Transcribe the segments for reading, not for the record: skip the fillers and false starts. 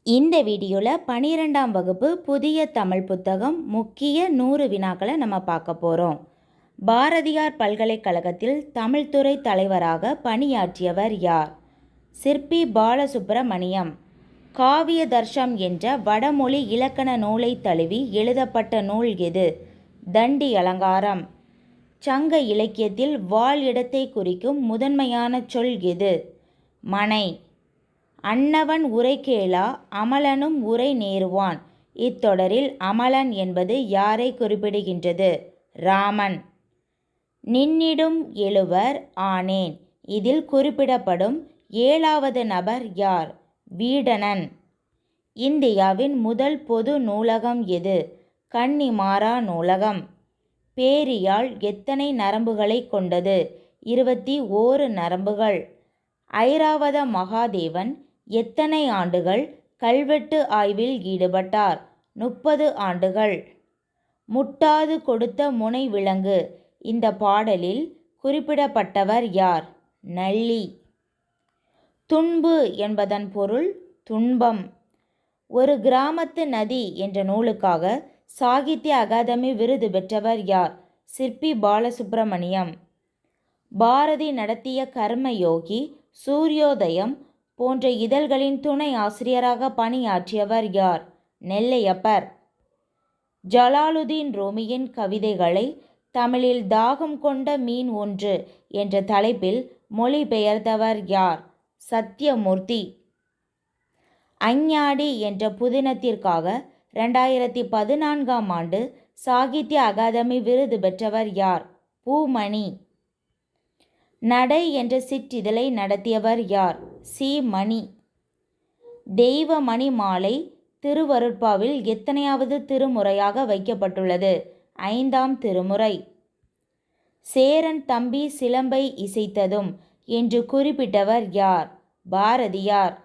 இந்த வீடியோவில் 12ஆம் வகுப்பு புதிய தமிழ் புத்தகம் முக்கிய 100 வினாக்களை நம்ம பார்க்க போகிறோம். பாரதியார் பல்கலைக்கழகத்தில் தமிழ்துறை தலைவராக பணியாற்றியவர் யார்? சிற்பி பாலசுப்பிரமணியம். காவிய தர்ஷம் என்ற வடமொழி இலக்கண நூலை தழுவி எழுதப்பட்ட நூல் எது? தண்டி அலங்காரம். சங்க இலக்கியத்தில் வாள் இடத்தை குறிக்கும் முதன்மையான சொல் எது? மனை. அன்னவன் உரை கேளா அமலனும் உரை நேருவான். இத்தொடரில் அமலன் என்பது யாரை குறிப்பிடுகின்றது? ராமன். நின்னிடும் எழுவர் ஆனேன். இதில் குறிப்பிடப்படும் 7வது நபர் யார்? வீடணன். இந்தியாவின் முதல் பொது நூலகம் எது? கன்னிமாரா நூலகம். பேரியாழ் எத்தனை நரம்புகளை கொண்டது? 21 நரம்புகள். ஐராவத மகாதேவன் எத்தனை ஆண்டுகள் கல்வெட்டு ஆய்வில் ஈடுபட்டார்? 30 ஆண்டுகள். முட்டாது கொடுத்த முனை விலங்கு. இந்த பாடலில் குறிப்பிடப்பட்டவர் யார்? நள்ளி. துன்பு என்பதன் பொருள் துன்பம். ஒரு கிராமத்து நதி என்ற நூலுக்காக சாகித்ய அகாதமி விருது பெற்றவர் யார்? சிற்பி பாலசுப்பிரமணியம். பாரதி நடத்திய கர்மயோகி, சூரியோதயம் போன்ற இதழ்களின் துணை ஆசிரியராக பணியாற்றியவர் யார்? நெல்லையப்பர். ஜலாலுதீன் ரூமியின் கவிதைகளை தமிழில் தாகம் கொண்ட மீன் ஒன்று என்ற தலைப்பில் மொழிபெயர்த்தவர் யார்? சத்யமூர்த்தி. அஞ்ஞாடி என்ற புதினத்திற்காக 2014ஆம் ஆண்டு சாகித்ய அகாதமி விருது பெற்றவர் யார்? பூமணி. நடை என்ற சிற்றிதழை நடத்தியவர் யார்? சி. மணி. தெய்வமணி மாலை திருவருட்பாவில் எத்தனையாவது திருமுறையாக வைக்கப்பட்டுள்ளது? 5ஆம் திருமுறை. சேரன் தம்பி சிலம்பை இசைத்ததும் என்று குறிப்பிட்டவர் யார்? பாரதியார்.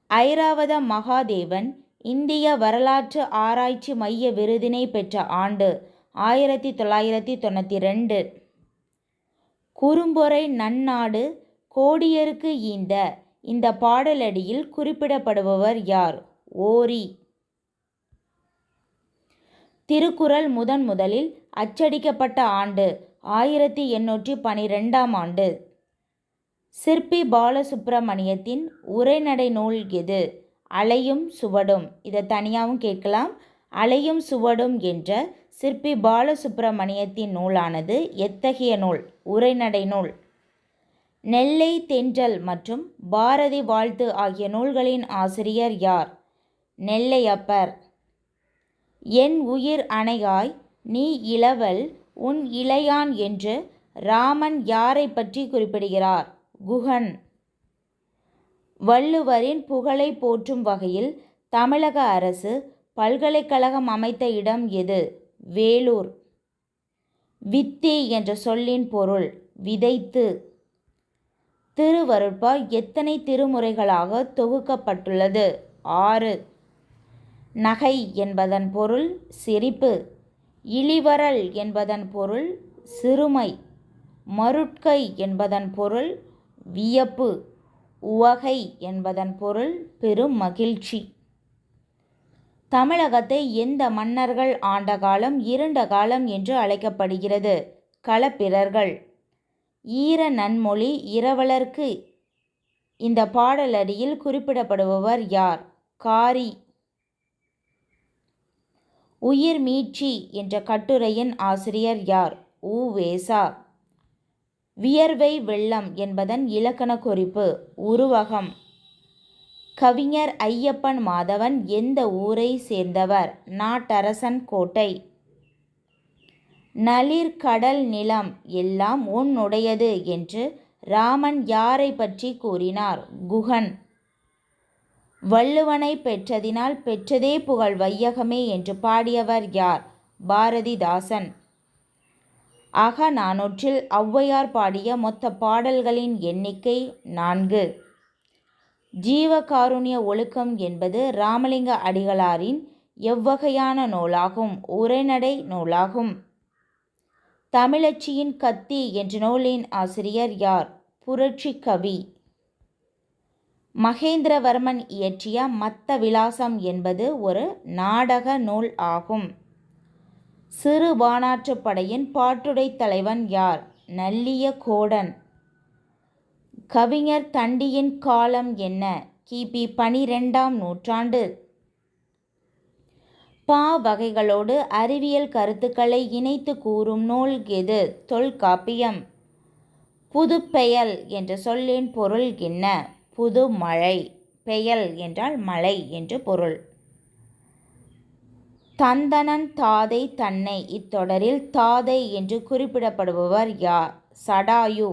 ஐராவத மகாதேவன் இந்திய வரலாற்று ஆராய்ச்சி மைய விருதினை பெற்ற ஆண்டு 1992. குறும்பொறை நன்னாடு கோடியருக்கு ஈந்த. இந்த பாடலடியில் குறிப்பிடப்படுபவர் யார்? ஓரி. திருக்குறள் முதலில் அச்சடிக்கப்பட்ட ஆண்டு 1812ஆம் ஆண்டு. சிற்பி பாலசுப்பிரமணியத்தின் உரைநடை நூல் எது? அலையும் சுவடும். இதை தனியாகவும் கேட்கலாம். அலையும் சுவடும் என்ற சிற்பி பாலசுப்பிரமணியத்தின் நூலானது எத்தகைய நூல்? உரைநடை நூல். நெல்லை தென்றல் மற்றும் பாரதி வாழ்த்து ஆகிய நூல்களின் ஆசிரியர் யார்? நெல்லையப்பர். என் உயிர் அணையாய் நீ இளவல் உன் இளையான் என்று ராமன் யாரை பற்றி குறிப்பிடுகிறார்? குகன். வள்ளுவரின் புகழை போற்றும் வகையில் தமிழக அரசு பல்கலைக்கழகம் அமைத்த இடம் எது? வேலூர். வித்தி என்ற சொல்லின் பொருள் விதைத்து. திருவருட்பா எத்தனை திருமுறைகளாக தொகுக்கப்பட்டுள்ளது? 6. நகை என்பதன் பொருள் சிரிப்பு. இளிவரல் என்பதன் பொருள் சிறுமை. மருட்கை என்பதன் பொருள் வியப்பு. உவகை என்பதன் பொருள் பெரும் மகிழ்ச்சி. தமிழகத்தை எந்த மன்னர்கள் ஆண்ட காலம் இருண்ட காலம் என்று அழைக்கப்படுகிறது? களப்பிரர்கள். ஈர நன்மொழி இரவலர்க்கு. இந்த பாடலடியில் குறிப்பிடப்படுபவர் யார்? காரி. உயிர் மீட்சி என்ற கட்டுரையின் ஆசிரியர் யார்? உ.வே.சா. வியர்வை வெள்ளம் என்பதன் இலக்கண குறிப்பு உருவகம். கவிஞர் ஐயப்பன் மாதவன் எந்த ஊரை சேர்ந்தவர்? நாட்டரசன் கோட்டை. நளிர் கடல் நிலம் எல்லாம் உன்னுடையது என்று ராமன் யாரை பற்றி கூறினார்? குகன். வள்ளுவனை பெற்றதினால் பெற்றதே புகழ் வையகமே என்று பாடியவர் யார்? பாரதிதாசன். அகநானூற்றில் ஔவையார் பாடிய மொத்த பாடல்களின் எண்ணிக்கை 4. ஜீவகாருண்ய ஒழுக்கம் என்பது ராமலிங்க அடிகளாரின் எவ்வகையான நூலாகும்? உரைநடை நூலாகும். தமிழச்சியின் கத்தி என்ற நூலின் ஆசிரியர் யார்? புரட்சி கவி. மகேந்திரவர்மன் இயற்றிய மத்த விலாசம் என்பது ஒரு நாடக நூல் ஆகும். சிறுபானாற்றுப் படையின் பாட்டுடை தலைவன் யார்? நல்லிய கோடன். கவிஞர் தண்டியின் காலம் என்ன? கிபி 12ஆம் நூற்றாண்டு. பா வகைகளோடு அறிவியல் கருத்துக்களை இணைத்து கூறும் நூல் எது? தொல்காப்பியம். புதுப்பெயல் என்ற சொல்லின் பொருள் என்ன? புது மழை. பெயல் என்றால் மழை என்று பொருள். தந்தனன் தாதை தன்னை இத்தொடரில் தாதை என்று குறிப்பிடப்படுபவர் யார்? சடாயு.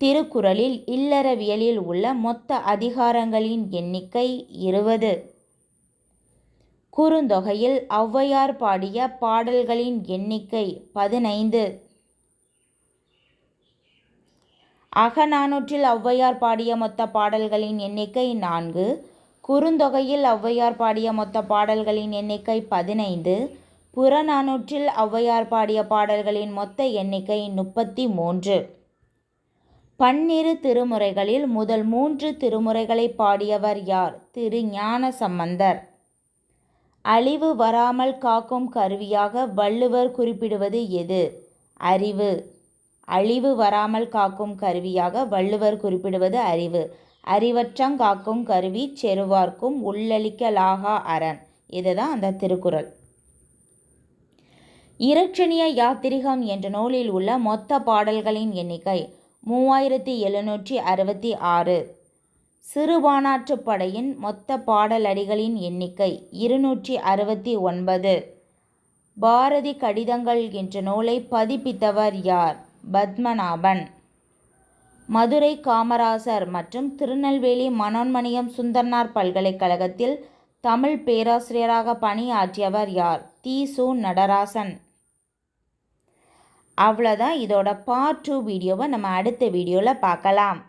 திருக்குறளில் இல்லறவியலில் உள்ள மொத்த அதிகாரங்களின் எண்ணிக்கை 20. குறுந்தொகையில் ஔவையார் பாடிய பாடல்களின் எண்ணிக்கை 15. அகநானூற்றில் ஔவையார் பாடிய மொத்த பாடல்களின் எண்ணிக்கை 4. குறுந்தொகையில் ஔவையார் பாடிய மொத்த பாடல்களின் எண்ணிக்கை 15. புறநானூற்றில் ஔவையார் பாடிய பாடல்களின் மொத்த எண்ணிக்கை 33. பன்னிரு திருமுறைகளில் முதல் 3 திருமுறைகளை பாடியவர் யார்? திருஞான சம்பந்தர். அழிவு வராமல் காக்கும் கருவியாக வள்ளுவர் குறிப்பிடுவது எது? அறிவு. அழிவு வராமல் காக்கும் கருவியாக வள்ளுவர் குறிப்பிடுவது அறிவு. அறிவற்றங் காக்கும் கருவி செருவார்க்கும் உள்ளளிக்கலாகா அரண். இதுதான் அந்த திருக்குறள். இரட்சணிய யாத்திரிகம் என்ற நூலில் உள்ள மொத்த பாடல்களின் எண்ணிக்கை 3766. சிறுபானாற்றுப் படையின் மொத்த பாடலடிகளின் எண்ணிக்கை 269. பாரதி கடிதங்கள் என்ற நூலை பதிப்பித்தவர் யார்? பத்மநாபன். மதுரை காமராசர் மற்றும் திருநெல்வேலி மனோன்மணியம் சுந்தரனார் பல்கலைக்கழகத்தில் தமிழ் பேராசிரியராக பணியாற்றியவர் யார்? தி.சு. நடராசன். அவ்வளோதான். இதோட பார்ட் 2 வீடியோவை நம்ம அடுத்த வீடியோவில் பார்க்கலாம்.